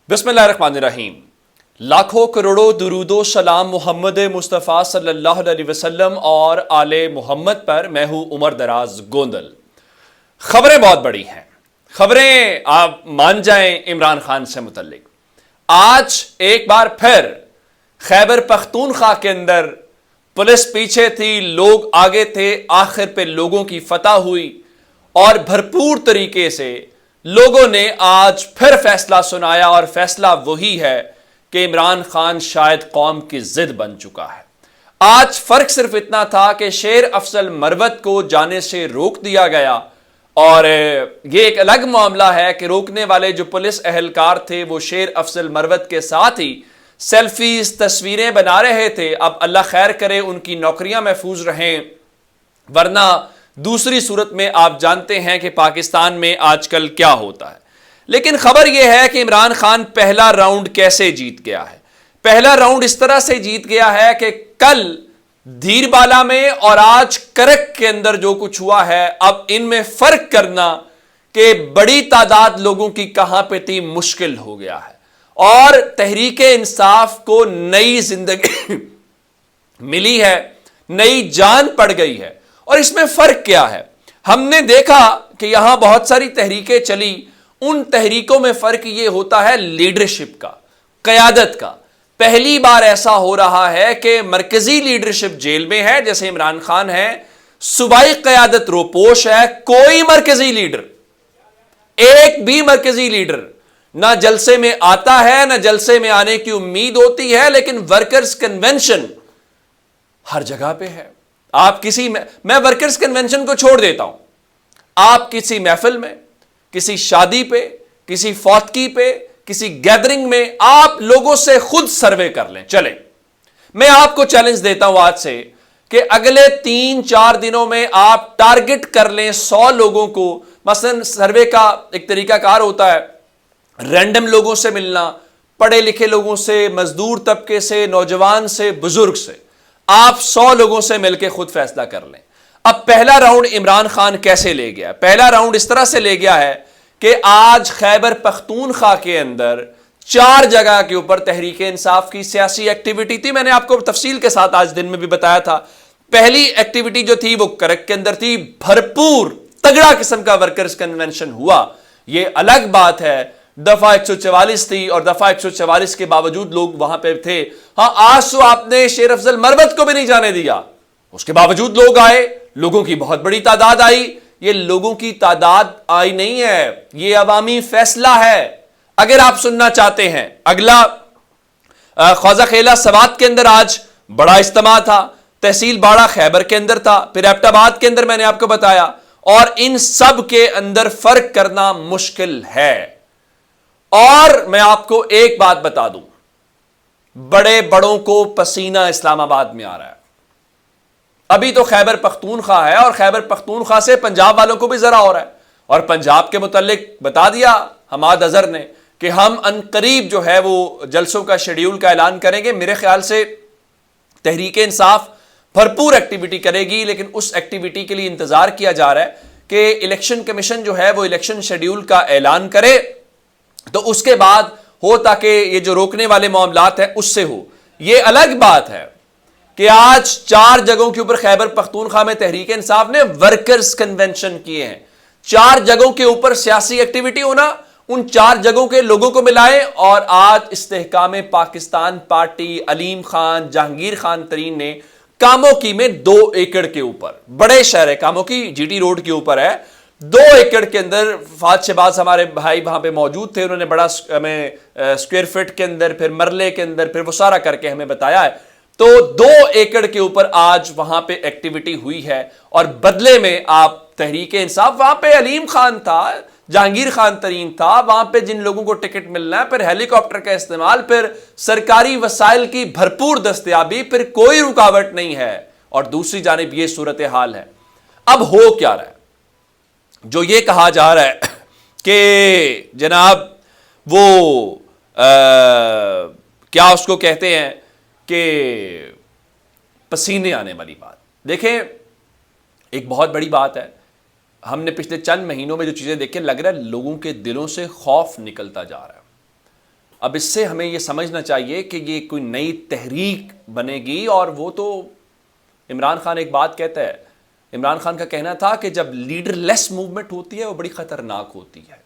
بسم اللہ الرحمن الرحیم۔ لاکھوں کروڑوں درود و سلام محمد مصطفیٰ صلی اللہ علیہ وسلم اور آل محمد پر۔ میں ہوں عمر دراز گوندل۔ خبریں بہت بڑی ہیں، خبریں آپ مان جائیں عمران خان سے متعلق۔ آج ایک بار پھر خیبر پختونخوا کے اندر پولیس پیچھے تھی، لوگ آگے تھے، آخر پہ لوگوں کی فتح ہوئی اور بھرپور طریقے سے لوگوں نے آج پھر فیصلہ سنایا، اور فیصلہ وہی ہے کہ عمران خان شاید قوم کی ضد بن چکا ہے۔ آج فرق صرف اتنا تھا کہ شیر افضل مروت کو جانے سے روک دیا گیا، اور یہ ایک الگ معاملہ ہے کہ روکنے والے جو پولیس اہلکار تھے وہ شیر افضل مروت کے ساتھ ہی سیلفیز تصویریں بنا رہے تھے۔ اب اللہ خیر کرے، ان کی نوکریاں محفوظ رہیں، ورنہ دوسری صورت میں آپ جانتے ہیں کہ پاکستان میں آج کل کیا ہوتا ہے۔ لیکن خبر یہ ہے کہ عمران خان پہلا راؤنڈ کیسے جیت گیا ہے۔ پہلا راؤنڈ اس طرح سے جیت گیا ہے کہ کل دھیر بالا میں اور آج کرک کے اندر جو کچھ ہوا ہے، اب ان میں فرق کرنا کہ بڑی تعداد لوگوں کی کہاں پہ تھی مشکل ہو گیا ہے، اور تحریک انصاف کو نئی زندگی ملی ہے، نئی جان پڑ گئی ہے۔ اور اس میں فرق کیا ہے؟ ہم نے دیکھا کہ یہاں بہت ساری تحریکیں چلی، ان تحریکوں میں فرق یہ ہوتا ہے لیڈرشپ کا، قیادت کا۔ پہلی بار ایسا ہو رہا ہے کہ مرکزی لیڈرشپ جیل میں ہے، جیسے عمران خان ہے، صوبائی قیادت روپوش ہے، کوئی مرکزی لیڈر، ایک بھی مرکزی لیڈر نہ جلسے میں آتا ہے، نہ جلسے میں آنے کی امید ہوتی ہے، لیکن ورکرز کنونشن ہر جگہ پہ ہے۔ آپ کسی میں ورکرز کنونشن کو چھوڑ دیتا ہوں، آپ کسی محفل میں، کسی شادی پہ، کسی فوتگی پہ، کسی گیدرنگ میں آپ لوگوں سے خود سروے کر لیں۔ چلیں، میں آپ کو چیلنج دیتا ہوں آج سے کہ اگلے 3-4 دنوں میں آپ ٹارگٹ کر لیں 100 لوگوں کو۔ مثلا سروے کا ایک طریقہ کار ہوتا ہے، رینڈم لوگوں سے ملنا، پڑھے لکھے لوگوں سے، مزدور طبقے سے، نوجوان سے، بزرگ سے۔ آپ 100 لوگوں سے مل کے خود فیصلہ کر لیں۔ اب پہلا راؤنڈ عمران خان کیسے لے گیا؟ پہلا راؤنڈ اس طرح سے لے گیا ہے کہ آج خیبر پختونخوا کے اندر 4 جگہ کے اوپر تحریک انصاف کی سیاسی ایکٹیویٹی تھی۔ میں نے آپ کو تفصیل کے ساتھ آج دن میں بھی بتایا تھا۔ پہلی ایکٹیویٹی جو تھی وہ کرک کے اندر تھی، بھرپور تگڑا قسم کا ورکرز کنونشن ہوا۔ یہ الگ بات ہے، دفعہ 144 تھی اور دفعہ 144 کے باوجود لوگ وہاں پہ تھے۔ ہاں، آج تو آپ نے شیر افضل مروت کو بھی نہیں جانے دیا، اس کے باوجود لوگ آئے، لوگوں کی بہت بڑی تعداد آئی۔ یہ لوگوں کی تعداد آئی نہیں ہے، یہ عوامی فیصلہ ہے۔ اگر آپ سننا چاہتے ہیں، اگلا خواجہ خیلہ سوات کے اندر آج بڑا اجتماع تھا، تحصیل باڑہ خیبر کے اندر تھا، پھر ایبٹ آباد کے اندر میں نے آپ کو بتایا، اور ان سب کے اندر فرق کرنا مشکل ہے۔ اور میں آپ کو ایک بات بتا دوں، بڑے بڑوں کو پسینہ اسلام آباد میں آ رہا ہے۔ ابھی تو خیبر پختونخوا ہے، اور خیبر پختونخوا سے پنجاب والوں کو بھی ذرا ہو رہا ہے، اور پنجاب کے متعلق بتا دیا حماد اظہر نے کہ ہم ان قریب جو ہے وہ جلسوں کا شیڈیول کا اعلان کریں گے۔ میرے خیال سے تحریک انصاف بھرپور ایکٹیویٹی کرے گی، لیکن اس ایکٹیویٹی کے لیے انتظار کیا جا رہا ہے کہ الیکشن کمیشن جو ہے وہ الیکشن شیڈیول کا اعلان کرے، تو اس کے بعد ہو تاکہ یہ جو روکنے والے معاملات ہیں اس سے ہو۔ یہ الگ بات ہے کہ آج 4 جگہوں کے اوپر خیبر پختونخوا میں تحریک انصاف نے ورکرز کنونشن کیے ہیں۔ 4 جگہوں کے اوپر سیاسی ایکٹیویٹی ہونا، ان 4 جگہوں کے لوگوں کو ملائیں، اور آج استحکام پاکستان پارٹی علیم خان، جہانگیر خان ترین نے کاموکی میں 2 ایکڑ کے اوپر، بڑے شہر ہے کاموکی، جی ٹی روڈ کے اوپر ہے، 2 ایکڑ کے اندر فات شہباز ہمارے بھائی وہاں پہ موجود تھے، انہوں نے بڑا ہمیں اسکوائر فٹ کے اندر، پھر مرلے کے اندر، پھر وہ سارا کر کے ہمیں بتایا ہے۔ تو 2 ایکڑ کے اوپر آج وہاں پہ ایکٹیویٹی ہوئی ہے، اور بدلے میں آپ تحریک انصاف، وہاں پہ علیم خان تھا، جہانگیر خان ترین تھا، وہاں پہ جن لوگوں کو ٹکٹ ملنا ہے، پھر ہیلی کاپٹر کا استعمال، پھر سرکاری وسائل کی بھرپور دستیابی، پھر کوئی رکاوٹ نہیں ہے، اور دوسری جانب یہ صورتحال ہے۔ اب ہو کیا رہا ہے؟ جو یہ کہا جا رہا ہے کہ جناب وہ کیا اس کو کہتے ہیں کہ پسینے آنے والی بات، دیکھیں ایک بہت بڑی بات ہے۔ ہم نے پچھلے چند مہینوں میں جو چیزیں دیکھیں، لگ رہا ہے لوگوں کے دلوں سے خوف نکلتا جا رہا ہے۔ اب اس سے ہمیں یہ سمجھنا چاہیے کہ یہ کوئی نئی تحریک بنے گی، اور وہ تو عمران خان ایک بات کہتا ہے، عمران خان کا کہنا تھا کہ جب لیڈر لیس موومنٹ ہوتی ہے وہ بڑی خطرناک ہوتی ہے،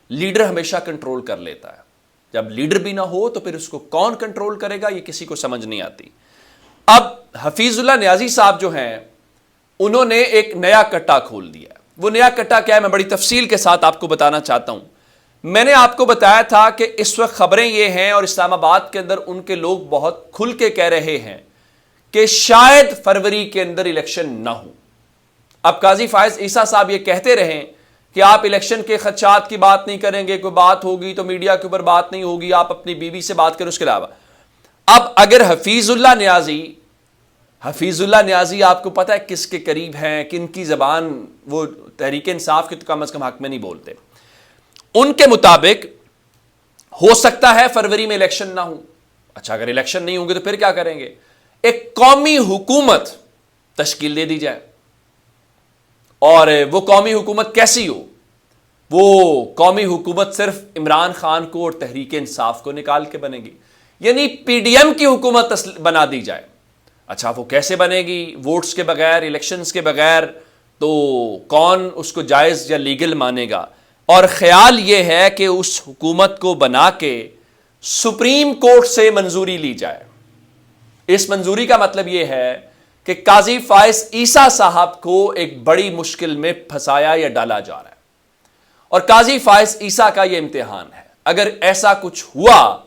لیڈر ہمیشہ کنٹرول کر لیتا ہے، جب لیڈر بھی نہ ہو تو پھر اس کو کون کنٹرول کرے گا یہ کسی کو سمجھ نہیں آتی۔ اب حفیظ اللہ نیازی صاحب جو ہیں انہوں نے ایک نیا کٹا کھول دیا ہے۔ وہ نیا کٹا کیا ہے میں بڑی تفصیل کے ساتھ آپ کو بتانا چاہتا ہوں۔ میں نے آپ کو بتایا تھا کہ اس وقت خبریں یہ ہیں، اور اسلام آباد کے اندر ان کے لوگ بہت کھل کے کہہ رہے ہیں کہ شاید فروری کے اندر الیکشن نہ ہو۔ اب قاضی فائز عیسیٰ صاحب یہ کہتے رہیں کہ آپ الیکشن کے خدشات کی بات نہیں کریں گے، کوئی بات ہوگی تو میڈیا کے اوپر بات نہیں ہوگی، آپ اپنی بیوی سے بات کریں، اس کے علاوہ اب اگر حفیظ اللہ نیازی آپ کو پتہ ہے کس کے قریب ہیں، کن کی زبان، وہ تحریک انصاف کے تو کم از کم حق میں نہیں بولتے، ان کے مطابق ہو سکتا ہے فروری میں الیکشن نہ ہو۔ اچھا اگر الیکشن نہیں ہوں گے تو پھر کیا کریں گے؟ ایک قومی حکومت تشکیل دے دی جائے، اور وہ قومی حکومت کیسی ہو؟ وہ قومی حکومت صرف عمران خان کو اور تحریک انصاف کو نکال کے بنے گی، یعنی پی ڈی ایم کی حکومت بنا دی جائے۔ اچھا وہ کیسے بنے گی؟ ووٹس کے بغیر، الیکشنز کے بغیر، تو کون اس کو جائز یا لیگل مانے گا؟ اور خیال یہ ہے کہ اس حکومت کو بنا کے سپریم کورٹ سے منظوری لی جائے۔ اس منظوری کا مطلب یہ ہے کہ قاضی فائز عیسیٰ صاحب کو ایک بڑی مشکل میں پھنسایا یا ڈالا جا رہا ہے، اور قاضی فائز عیسیٰ کا یہ امتحان ہے۔ اگر ایسا کچھ ہوا،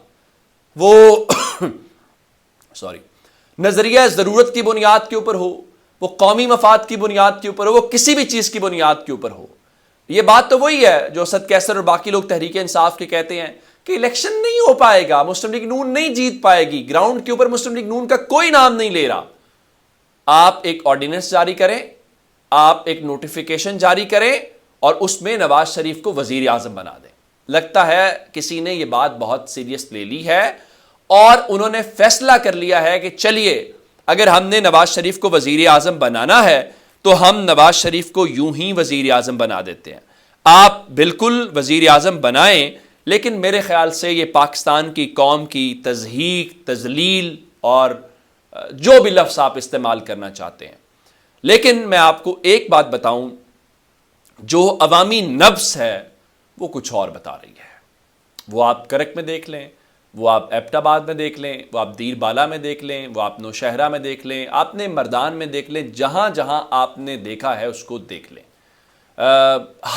وہ نظریہ ضرورت کی بنیاد کے اوپر ہو، وہ قومی مفاد کی بنیاد کے اوپر ہو، وہ کسی بھی چیز کی بنیاد کے اوپر ہو، یہ بات تو وہی ہے جو اسد کیسر اور باقی لوگ تحریک انصاف کے کہتے ہیں کہ الیکشن نہیں ہو پائے گا، مسلم لیگ نون نہیں جیت پائے گی، گراؤنڈ کے اوپر مسلم لیگ نون کا کوئی نام نہیں لے رہا۔ آپ ایک آرڈیننس جاری کریں، آپ ایک نوٹیفیکیشن جاری کریں، اور اس میں نواز شریف کو وزیر اعظم بنا دیں۔ لگتا ہے کسی نے یہ بات بہت سیریس لے لی ہے، اور انہوں نے فیصلہ کر لیا ہے کہ چلیے اگر ہم نے نواز شریف کو وزیر اعظم بنانا ہے تو ہم نواز شریف کو یوں ہی وزیر اعظم بنا دیتے ہیں۔ آپ بالکل وزیر اعظم بنائیں، لیکن میرے خیال سے یہ پاکستان کی قوم کی تضحیک، تذلیل اور جو بھی لفظ آپ استعمال کرنا چاہتے ہیں۔ لیکن میں آپ کو ایک بات بتاؤں، جو عوامی نبض ہے وہ کچھ اور بتا رہی ہے۔ وہ آپ کرک میں دیکھ لیں، وہ آپ ایبٹ آباد میں دیکھ لیں، وہ آپ دیر بالا میں دیکھ لیں، وہ آپ نوشہرہ میں دیکھ لیں، آپ نے مردان میں دیکھ لیں، جہاں جہاں آپ نے دیکھا ہے اس کو دیکھ لیں۔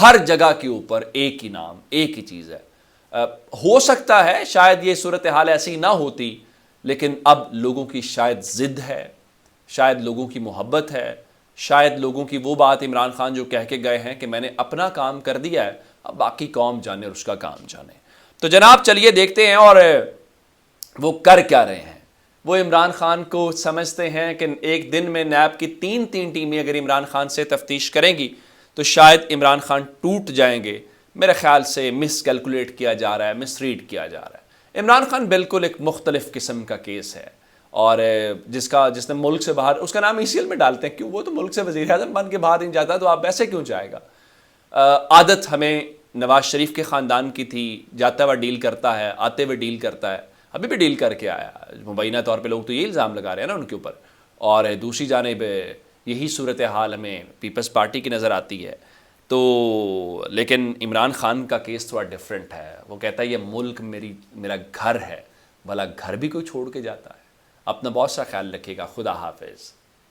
ہر جگہ کے اوپر ایک ہی نام، ایک ہی چیز ہے۔ ہو سکتا ہے شاید یہ صورتحال ایسی نہ ہوتی، لیکن اب لوگوں کی شاید ضد ہے، شاید لوگوں کی محبت ہے، شاید لوگوں کی وہ بات عمران خان جو کہہ کے گئے ہیں کہ میں نے اپنا کام کر دیا ہے، اب باقی قوم جانے اور اس کا کام جانے۔ تو جناب چلیے دیکھتے ہیں اور وہ کر کیا رہے ہیں۔ وہ عمران خان کو سمجھتے ہیں کہ ایک دن میں نیب کی تین ٹیمیں اگر عمران خان سے تفتیش کریں گی تو شاید عمران خان ٹوٹ جائیں گے۔ میرے خیال سے مس کیلکولیٹ کیا جا رہا ہے، مس ریڈ کیا جا رہا ہے۔ عمران خان بالکل ایک مختلف قسم کا کیس ہے، اور جس نے ملک سے باہر، اس کا نام ECL میں ڈالتے ہیں، کیوں؟ وہ تو ملک سے وزیر اعظم بن کے باہر نہیں جاتا، تو آپ ویسے کیوں جائے گا؟ عادت ہمیں نواز شریف کے خاندان کی تھی، جاتا ہوا ڈیل کرتا ہے، آتے ہوئے ڈیل کرتا ہے، ابھی بھی ڈیل کر کے آیا۔ مبینہ طور پہ لوگ تو یہ الزام لگا رہے ہیں نا ان کے اوپر، اور دوسری جانب یہی صورتحال ہمیں پیپلز پارٹی کی نظر آتی ہے۔ تو لیکن عمران خان کا کیس تھوڑا ڈیفرنٹ ہے۔ وہ کہتا ہے یہ ملک میرا گھر ہے، بھلا گھر بھی کوئی چھوڑ کے جاتا ہے۔ اپنا بہت سا خیال رکھیے گا۔ خدا حافظ۔